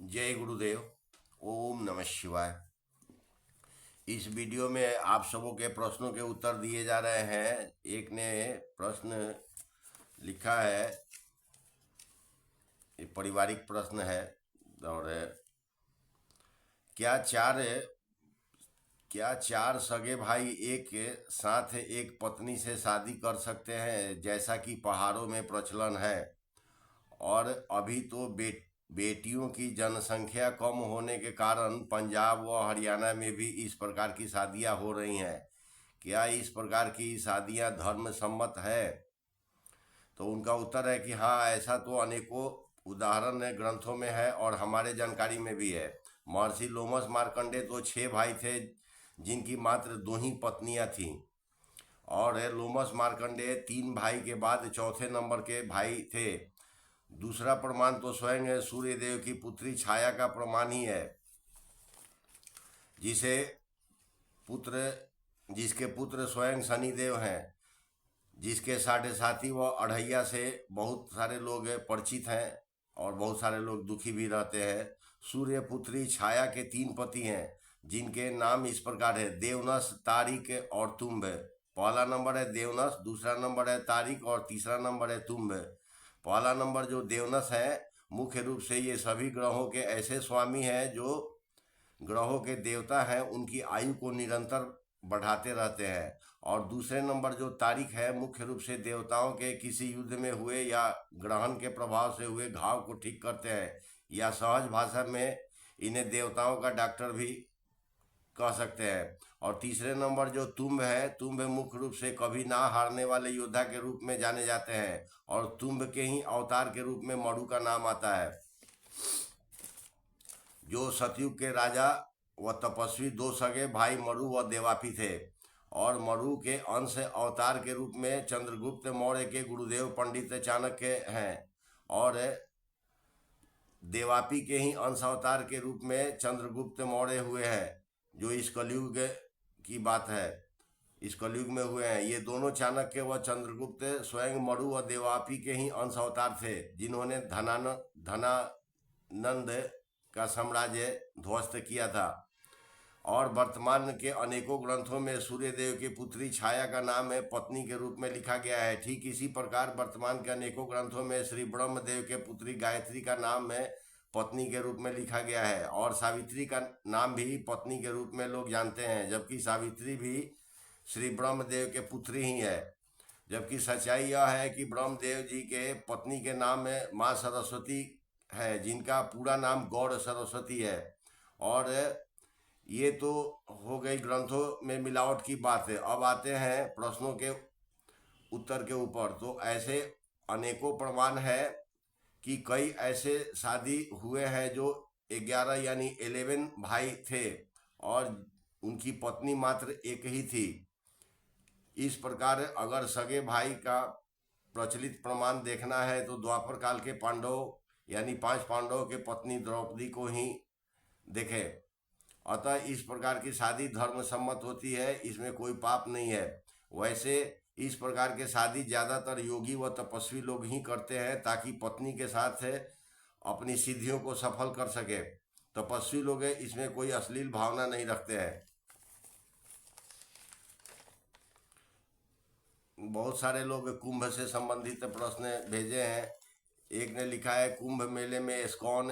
जय गुरुदेव। ओम नमः शिवाय। इस वीडियो में आप सबों के प्रश्नों के उत्तर दिए जा रहे हैं। एक ने प्रश्न लिखा है, ये पारिवारिक प्रश्न है। और क्या चार क्या चार सगे भाई एक साथ एक पत्नी से शादी कर सकते हैं, जैसा कि पहाड़ों में प्रचलन है? और अभी तो बेटियों की जनसंख्या कम होने के कारण पंजाब व हरियाणा में भी इस प्रकार की शादियां हो रही हैं। क्या इस प्रकार की शादियां धर्म सम्मत है? तो उनका उत्तर है कि हाँ, ऐसा तो अनेकों उदाहरण ग्रंथों में है और हमारे जानकारी में भी है। महर्षि लोमस मार्कंडे तो 6 भाई थे, जिनकी मात्र 2 ही पत्नियां थीं। और लोमस मार्कंडे 3 भाई के बाद चौथे नंबर के भाई थे। दूसरा प्रमाण तो स्वयं सूर्य देव की पुत्री छाया का प्रमाण ही है, जिसे पुत्र जिसके पुत्र स्वयं शनिदेव हैं, जिसके साढ़े साथी व अढ़ैया से बहुत सारे लोग परिचित हैं और बहुत सारे लोग दुखी भी रहते हैं। सूर्य पुत्री छाया के 3 पति हैं, जिनके नाम इस प्रकार है: देवनस, तारिक और तुम्ब। पहला नंबर है देवनस, दूसरा नंबर है तारिक और तीसरा नंबर है तुम्ब। पहला नंबर जो देवनस है, मुख्य रूप से ये सभी ग्रहों के ऐसे स्वामी हैं जो ग्रहों के देवता हैं, उनकी आयु को निरंतर बढ़ाते रहते हैं। और दूसरे नंबर जो तारीख है, मुख्य रूप से देवताओं के किसी युद्ध में हुए या ग्रहण के प्रभाव से हुए घाव को ठीक करते हैं, या सहज भाषा में इन्हें देवताओं का डॉक्टर भी कह सकते हैं। और तीसरे नंबर जो तुम्ब है, तुम्ब मुख्य रूप से कभी ना हारने वाले योद्धा के रूप में जाने जाते हैं, और तुम्ब के ही अवतार के रूप में मरु का नाम आता है, जो सतयुग के राजा व तपस्वी 2 सगे भाई मरु व देवापी थे। और मरु के अंश अवतार के रूप में चंद्रगुप्त मौर्य के गुरुदेव पंडित चाणक्य हैं, और देवापी के ही अंश अवतार के रूप में चंद्रगुप्त मौर्य हुए हैं, जो इस कलयुग की बात है, इस कलयुग में हुए हैं। ये दोनों चाणक्य व चंद्रगुप्त स्वयं मरु व देवापी के ही अंश अवतार थे, जिन्होंने धनानंद का साम्राज्य ध्वस्त किया था। और वर्तमान के अनेकों ग्रंथों में सूर्यदेव की पुत्री छाया का नाम पत्नी के रूप में लिखा गया है। ठीक इसी प्रकार वर्तमान के अनेकों ग्रंथों में श्री ब्रह्मदेव के पुत्री गायत्री का नाम पत्नी के रूप में लिखा गया है। और सावित्री का नाम भी पत्नी के रूप में लोग जानते हैं, जबकि सावित्री भी श्री ब्रह्मदेव के पुत्री ही है। जबकि सच्चाई यह है कि ब्रह्मदेव जी के पत्नी के नाम में माँ सरस्वती है, जिनका पूरा नाम गौड़ सरस्वती है। और ये तो हो गई ग्रंथों में मिलावट की बात है। अब आते हैं प्रश्नों के उत्तर के ऊपर। तो ऐसे अनेकों प्रमाण है कि कई ऐसे शादी हुए हैं जो 11 यानी 11 भाई थे, और उनकी पत्नी मात्र एक ही थी। इस प्रकार अगर सगे भाई का प्रचलित प्रमाण देखना है तो द्वापर काल के पांडव यानी 5 पांडवों के पत्नी द्रौपदी को ही देखें। अतः इस प्रकार की शादी धर्म सम्मत होती है, इसमें कोई पाप नहीं है। वैसे इस प्रकार के शादी ज़्यादातर योगी व तपस्वी लोग ही करते हैं, ताकि पत्नी के साथ अपनी सिद्धियों को सफल कर सके। तपस्वी लोग इसमें कोई अश्लील भावना नहीं रखते हैं। बहुत सारे लोग कुंभ से संबंधित प्रश्न भेजे हैं। एक ने लिखा है, कुंभ मेले में इस्कॉन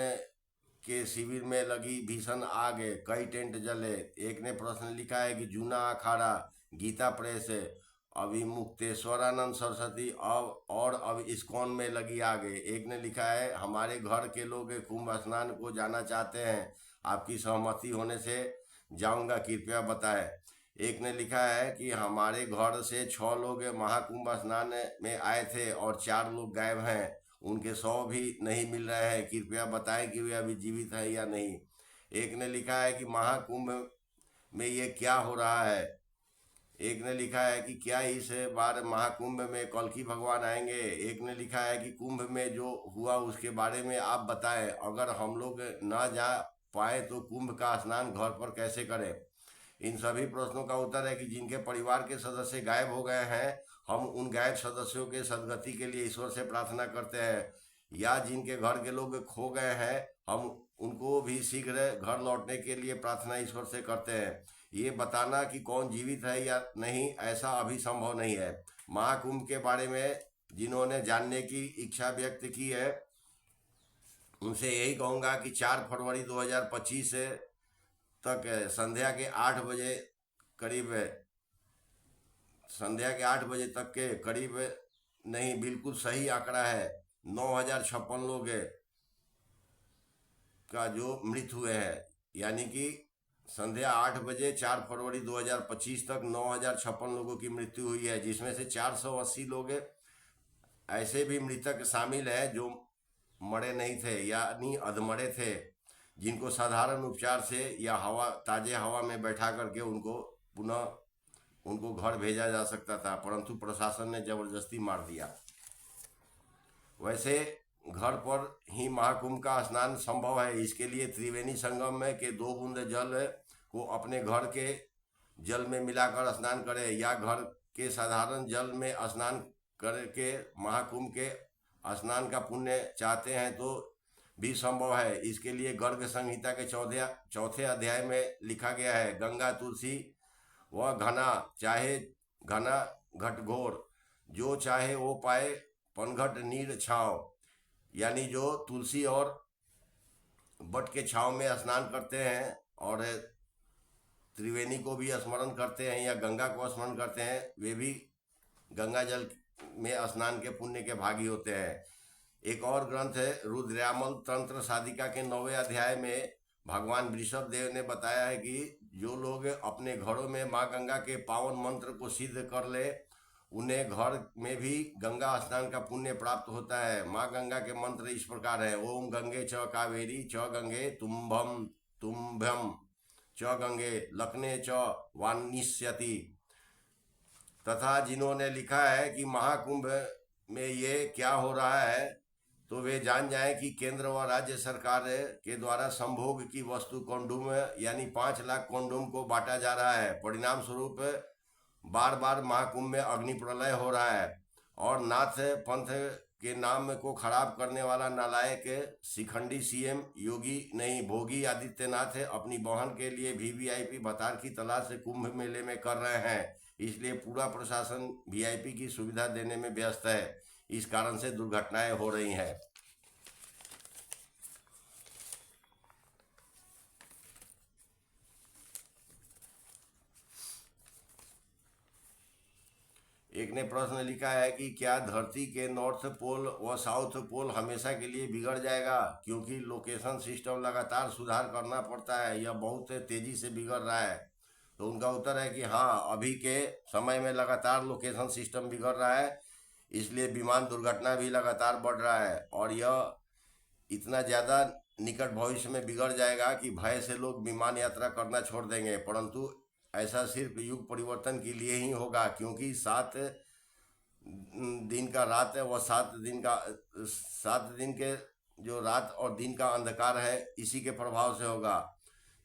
के शिविर में लगी भीषण आग, कई टेंट जले। एक ने प्रश्न लिखा है कि जूना अखाड़ा, गीता प्रेस, अभिमुक्तेश्वरानंद सरस्वती अब इस्कॉन में लगी आग। एक ने लिखा है, हमारे घर के लोग कुंभ स्नान को जाना चाहते हैं, आपकी सहमति होने से जाऊंगा, कृपया बताएं। एक ने लिखा है कि हमारे घर से 6 लोग महाकुंभ स्नान में आए थे और 4 लोग गायब हैं, उनके 100 भी नहीं मिल रहे हैं, कृपया बताएं कि वे अभी जीवित है या नहीं। एक ने लिखा है कि महाकुंभ में ये क्या हो रहा है। एक ने लिखा है कि क्या इस बार महाकुंभ में कल्कि भगवान आएंगे। एक ने लिखा है कि कुंभ में जो हुआ उसके बारे में आप बताएं, अगर हम लोग ना जा पाए तो कुंभ का स्नान घर पर कैसे करें। इन सभी प्रश्नों का उत्तर है कि जिनके परिवार के सदस्य गायब हो गए हैं, हम उन गायब सदस्यों के सदगति के लिए ईश्वर से प्रार्थना करते हैं। या जिनके घर के लोग खो गए हैं, हम उनको भी शीघ्र घर लौटने के लिए प्रार्थना ईश्वर से करते हैं। ये बताना कि कौन जीवित है या नहीं, ऐसा अभी संभव नहीं है। महाकुंभ के बारे में जिन्होंने जानने की इच्छा व्यक्त की है, उनसे यही कहूँगा कि 4 फरवरी 2025 तक संध्या के 8 बजे करीब, संध्या के 8 बजे तक के करीब, नहीं बिल्कुल सही आंकड़ा है, 9,056 लोग का जो मृत हुए हैं। यानी कि संध्या 8 बजे 4 फरवरी 2025 तक 9,056 लोगों की मृत्यु हुई है, जिसमें से 480 लोग ऐसे भी मृतक शामिल हैं जो मरे नहीं थे, यानी अधमरे थे, जिनको साधारण उपचार से या ताजे हवा में बैठा करके उनको पुनः उनको घर भेजा जा सकता था, परंतु प्रशासन ने जबरदस्ती मार दिया। वैसे घर पर ही महाकुंभ का स्नान संभव है। इसके लिए त्रिवेणी संगम में के 2 बूंद जल को अपने घर के जल में मिलाकर स्नान करें, या घर के साधारण जल में स्नान करके महाकुंभ के स्नान का पुण्य चाहते हैं तो भी संभव है। इसके लिए गर्ग संहिता के 4 अध्याय में लिखा गया है, गंगा तुलसी वह घना चाहे घना घटघोर, जो चाहे वो पाए पनघट नीर छाव। यानी जो तुलसी और बट के छाव में स्नान करते हैं और त्रिवेणी को भी स्मरण करते हैं या गंगा को स्मरण करते हैं, वे भी गंगा जल में स्नान के पुण्य के भागी होते हैं। एक और ग्रंथ है रुद्रयामल तंत्र साधिका के 9वें अध्याय में भगवान वृषभ देव ने बताया है कि जो लोग अपने घरों में माँ गंगा के पावन मंत्र को सिद्ध कर ले, उन्हें घर में भी गंगा स्नान का पुण्य प्राप्त होता है। माँ गंगा के मंत्र इस प्रकार है, ओम गंगे च कावेरी च गंगे तुम्भम तुम्भ्यम च गंगे लक्ने च वानिष्यति। तथा जिन्होंने लिखा है कि महाकुंभ में ये क्या हो रहा है, तो वे जान जाएं कि केंद्र व राज्य सरकार के द्वारा संभोग की वस्तु कॉन्डोम यानी 5 लाख कॉन्डोम को बांटा जा रहा है। परिणाम स्वरूप बार बार महाकुंभ में अग्नि प्रलय हो रहा है और नाथ पंथ के नाम को खराब करने वाला नालायक शिखंडी सीएम योगी नहीं भोगी आदित्यनाथ अपनी बहन के लिए वीवीआईपी भत्तार की तलाश से कुंभ मेले में कर रहे हैं। इसलिए पूरा प्रशासन वीआईपी की सुविधा देने में व्यस्त है। इस कारण से दुर्घटनाएं हो रही हैं। एक ने प्रश्न लिखा है कि क्या धरती के नॉर्थ पोल व साउथ पोल हमेशा के लिए बिगड़ जाएगा, क्योंकि लोकेशन सिस्टम लगातार सुधार करना पड़ता है, यह बहुत तेजी से बिगड़ रहा है। तो उनका उत्तर है कि हाँ, अभी के समय में लगातार लोकेशन सिस्टम बिगड़ रहा है, इसलिए विमान दुर्घटना भी लगातार बढ़ रहा है और यह इतना ज़्यादा निकट भविष्य में बिगड़ जाएगा कि भय से लोग विमान यात्रा करना छोड़ देंगे। परंतु ऐसा सिर्फ युग परिवर्तन के लिए ही होगा, क्योंकि 7 दिन का रात है वह 7 दिन के जो रात और दिन का अंधकार है, इसी के प्रभाव से होगा।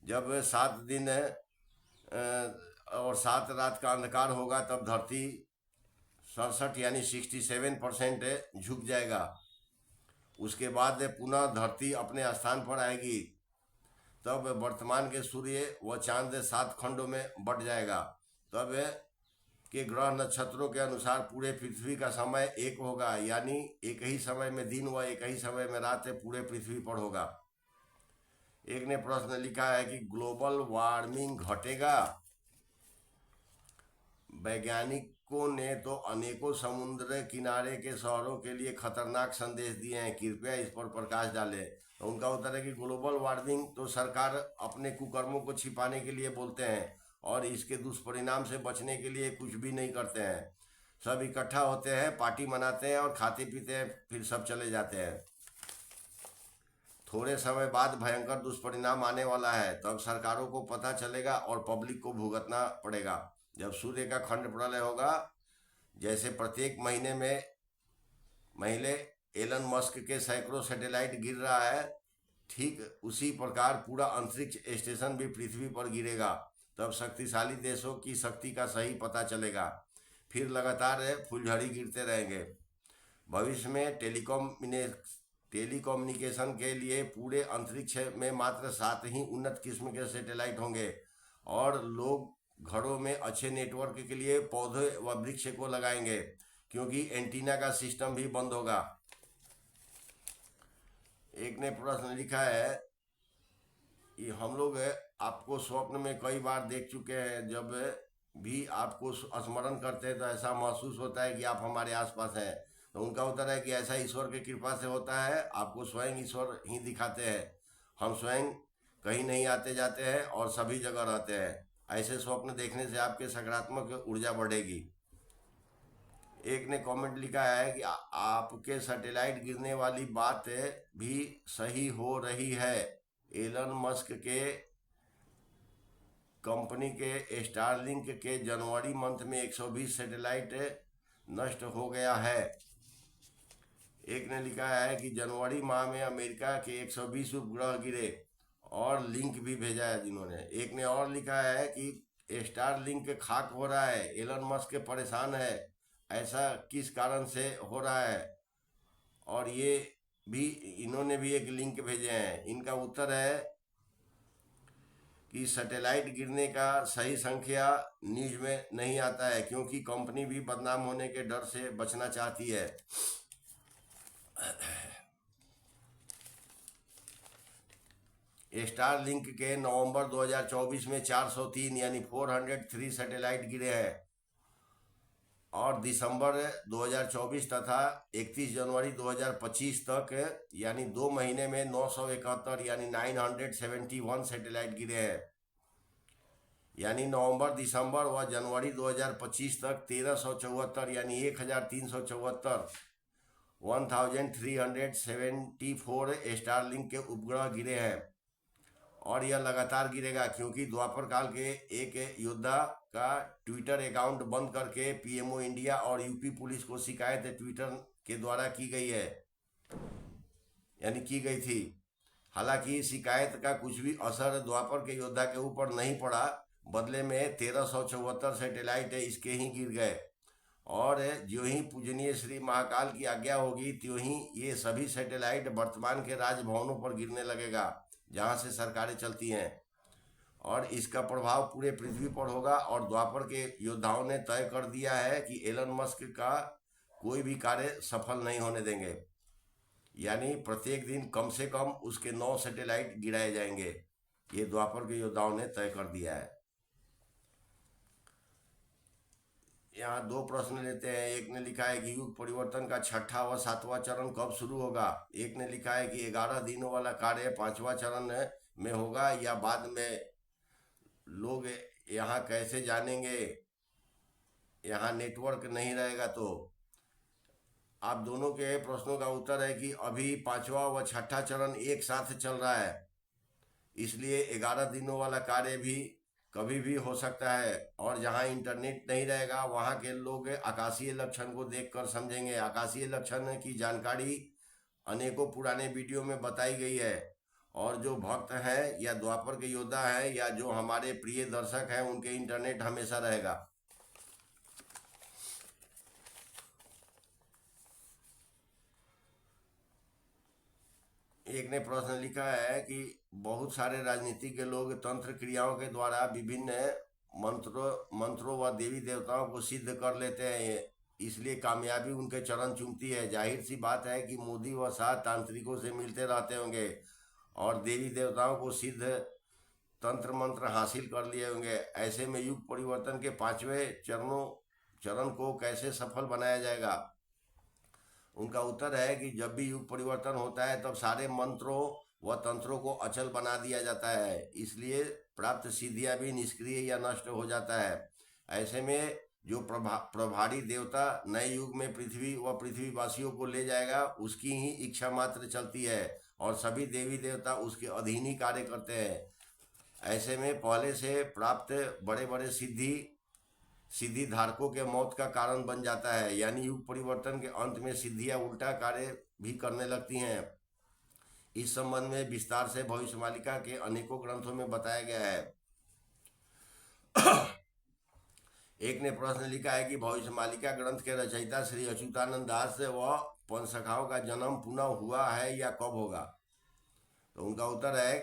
जब 7 दिन और 7 रात का अंधकार होगा, तब धरती 67 यानी 67% झुक जाएगा। उसके बाद पुनः धरती अपने स्थान पर आएगी। तब वर्तमान के सूर्य व चांद 7 खंडों में बट जाएगा। तब के ग्रह नक्षत्रों के अनुसार पूरे पृथ्वी का समय एक होगा, यानी एक ही समय में दिन व एक ही समय में रात पूरे पृथ्वी पर होगा। एक ने प्रश्न लिखा है कि ग्लोबल वार्मिंग घटेगा। वैज्ञानिकों ने तो अनेकों समुद्र किनारे के शहरों के लिए खतरनाक संदेश दिए हैं, कृपया इस पर प्रकाश डालें। तो उनका उत्तर है कि ग्लोबल वार्मिंग तो सरकार अपने कुकर्मों को छिपाने के लिए बोलते हैं और इसके दुष्परिणाम से बचने के लिए कुछ भी नहीं करते हैं। सब इकट्ठा होते हैं, पार्टी मनाते हैं और खाते पीते हैं, फिर सब चले जाते हैं। थोड़े समय बाद भयंकर दुष्परिणाम आने वाला है, तब सरकारों को पता चलेगा और पब्लिक को भुगतना पड़ेगा। जब सूर्य का खंड प्रलय होगा, जैसे प्रत्येक महीने एलन मस्क के सैकड़ों सैटेलाइट गिर रहा है, ठीक उसी प्रकार पूरा अंतरिक्ष स्टेशन भी पृथ्वी पर गिरेगा। तब शक्तिशाली देशों की शक्ति का सही पता चलेगा। फिर लगातार फुलझड़ी गिरते रहेंगे। भविष्य में टेलीकम्युनिकेशन के लिए पूरे अंतरिक्ष में मात्र 7 ही उन्नत किस्म के सैटेलाइट होंगे और लोग घरों में अच्छे नेटवर्क के लिए पौधे व वृक्ष को लगाएंगे क्योंकि एंटीना का सिस्टम भी बंद होगा। एक ने प्रश्न लिखा है कि हम लोग आपको स्वप्न में कई बार देख चुके हैं, जब भी आपको स्मरण करते हैं तो ऐसा महसूस होता है कि आप हमारे आसपास हैं। तो उनका उत्तर है कि ऐसा ईश्वर की कृपा से होता है, आपको स्वयं ईश्वर ही दिखाते हैं। हम स्वयं कहीं नहीं आते जाते हैं और सभी जगह रहते हैं। ऐसे स्वप्न देखने से आपके सकारात्मक ऊर्जा बढ़ेगी। एक ने कमेंट लिखा है कि आपके सैटेलाइट गिरने वाली बात भी सही हो रही है। एलन मस्क के कंपनी के स्टारलिंक के जनवरी मंथ में 120 सैटेलाइट नष्ट हो गया है। एक ने लिखा है कि जनवरी माह में अमेरिका के 120 उपग्रह गिरे और लिंक भी भेजा है जिन्होंने। एक ने और लिखा है कि स्टारलिंक खाक हो रहा है, एलन मस्क परेशान है, ऐसा किस कारण से हो रहा है। और ये भी इन्होंने भी एक लिंक भेजे हैं। इनका उत्तर है कि सैटेलाइट गिरने का सही संख्या न्यूज में नहीं आता है क्योंकि कंपनी भी बदनाम होने के डर से बचना चाहती है। स्टारलिंक के नवंबर 2024 में 403 यानी 403 सैटेलाइट गिरे हैं और दिसंबर 2024 तथा 31 जनवरी 2025 तक यानी 2 महीने में 971 यानी 971 सैटेलाइट गिरे हैं। यानी नवंबर, दिसंबर व जनवरी 2025 तक 1374 यानी 1374 1374 स्टारलिंक के उपग्रह गिरे हैं और यह लगातार गिरेगा क्योंकि द्वापर काल के एक योद्धा का ट्विटर अकाउंट बंद करके पीएमओ इंडिया और यूपी पुलिस को शिकायत ट्विटर के द्वारा की गई है, यानी की गई थी। हालांकि शिकायत का कुछ भी असर द्वापर के योद्धा के ऊपर नहीं पड़ा, बदले में 1374 सैटेलाइट इसके ही गिर गए और जो ही पूजनीय श्री महाकाल की आज्ञा होगी त्यों ही ये सभी सैटेलाइट वर्तमान के राजभवनों पर गिरने लगेगा जहां से सरकारें चलती हैं और इसका प्रभाव पूरे पृथ्वी पर होगा। और द्वापर के योद्धाओं ने तय कर दिया है कि एलन मस्क का कोई भी कार्य सफल नहीं होने देंगे, यानी प्रत्येक दिन कम से कम उसके 9 सैटेलाइट गिराए जाएंगे। ये द्वापर के योद्धाओं ने तय कर दिया है। यहाँ 2 प्रश्न लेते हैं। एक ने लिखा है कि युग परिवर्तन का 6वां व 7वां चरण कब शुरू होगा। एक ने लिखा है कि 11 दिनों वाला कार्य 5वां चरण में होगा या बाद में। लोग यहाँ कैसे जानेंगे, यहाँ नेटवर्क नहीं रहेगा। तो आप दोनों के प्रश्नों का उत्तर है कि अभी 5वां व 6वां चरण एक साथ चल रहा है, इसलिए 11 दिनों वाला कार्य भी कभी भी हो सकता है। और जहाँ इंटरनेट नहीं रहेगा वहाँ के लोग आकाशीय लक्षण को देखकर समझेंगे। आकाशीय लक्षण की जानकारी अनेकों पुराने वीडियो में बताई गई है और जो भक्त हैं या द्वापर के योद्धा हैं या जो हमारे प्रिय दर्शक हैं उनके इंटरनेट हमेशा रहेगा। एक ने प्रश्न लिखा है कि बहुत सारे राजनीतिज्ञ लोग तंत्र क्रियाओं के द्वारा विभिन्न मंत्रों व देवी देवताओं को सिद्ध कर लेते हैं, इसलिए कामयाबी उनके चरण चूमती है। जाहिर सी बात है कि मोदी व शाह तांत्रिकों से मिलते रहते होंगे और देवी देवताओं को सिद्ध तंत्र मंत्र हासिल कर लिए होंगे। ऐसे में युग परिवर्तन के 5वें चरण को कैसे सफल बनाया जाएगा। उनका उत्तर है कि जब भी युग परिवर्तन होता है तब सारे मंत्रों व तंत्रों को अचल बना दिया जाता है, इसलिए प्राप्त सिद्धियां भी निष्क्रिय या नष्ट हो जाता है। ऐसे में जो प्रभारी देवता नए युग में पृथ्वी व पृथ्वीवासियों को ले जाएगा उसकी ही इच्छा मात्र चलती है और सभी देवी देवता उसके अधीन ही कार्य करते हैं। ऐसे में पहले से प्राप्त बड़े बड़े सिद्धि धारकों के मौत का कारण बन जाता है, यानी युग परिवर्तन के अंत में सिद्धियां उल्टा कार्य भी करने लगती हैं। इस संबंध में विस्तार से भविष्यवाणिका के अनेकों ग्रंथों में बताया गया है। एक ने प्रश्न लिखा है कि भविष्यवाणिका ग्रंथ के रचयिता श्री अच्युतानंद दास व पंचसखाओं का जन्म पुनः हुआ है या कब होगा? तो उनका उत्तर है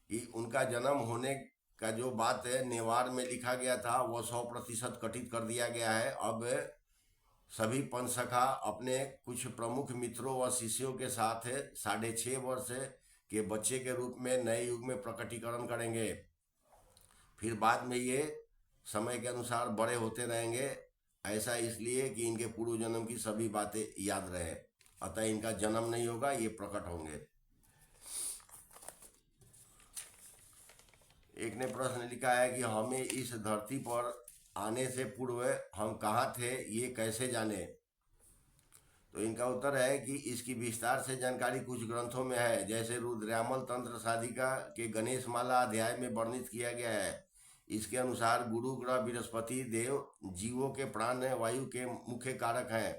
कि उनका जन्म होने का जो बात है नेवार में लिखा गया था वो 100% कथित कर दिया गया है। अब सभी पंचसखा अपने कुछ प्रमुख मित्रों व शिष्यों के साथ 6.5 वर्ष के बच्चे के रूप में नए युग में प्रकटीकरण करेंगे। फिर बाद में ये समय के अनुसार बड़े होते रहेंगे। ऐसा इसलिए कि इनके पूर्व जन्म की सभी बातें याद रहे, अतः इनका जन्म नहीं होगा, ये प्रकट होंगे। एक ने प्रश्न लिखा है कि हमें इस धरती पर आने से पूर्व हम कहाँ थे, ये कैसे जाने? तो इनका उत्तर है कि इसकी विस्तार से जानकारी कुछ ग्रंथों में है, जैसे रुद्रयामल तंत्र साधिका के गणेश माला अध्याय में वर्णित किया गया है। इसके अनुसार गुरु ग्रह बृहस्पति देव जीवों के प्राण वायु के मुख्य कारक हैं।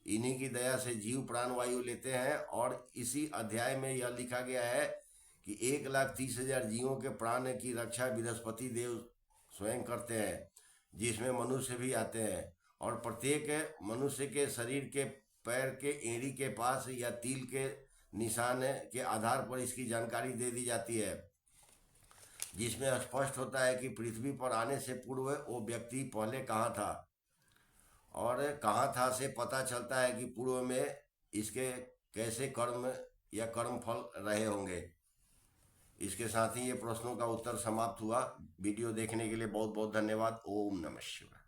इन्हीं की दया से जीव प्राण वायु लेते हैं, और इसी अध्याय में यह लिखा गया है कि 1,30,000 जीवों के प्राण की रक्षा बृहस्पति देव स्वयं करते हैं, जिसमें मनुष्य भी आते हैं। और प्रत्येक मनुष्य के शरीर के पैर के एड़ी के पास या तिल के निशान के आधार पर इसकी जानकारी दे दी जाती है, जिसमें स्पष्ट होता है कि पृथ्वी पर आने से पूर्व वो व्यक्ति पहले कहाँ था। और कहाँ था से पता चलता है कि पूर्व में इसके कैसे कर्म या कर्म फल रहे होंगे। इसके साथ ही ये प्रश्नों का उत्तर समाप्त हुआ। वीडियो देखने के लिए बहुत बहुत धन्यवाद। ओम नमः शिवाय।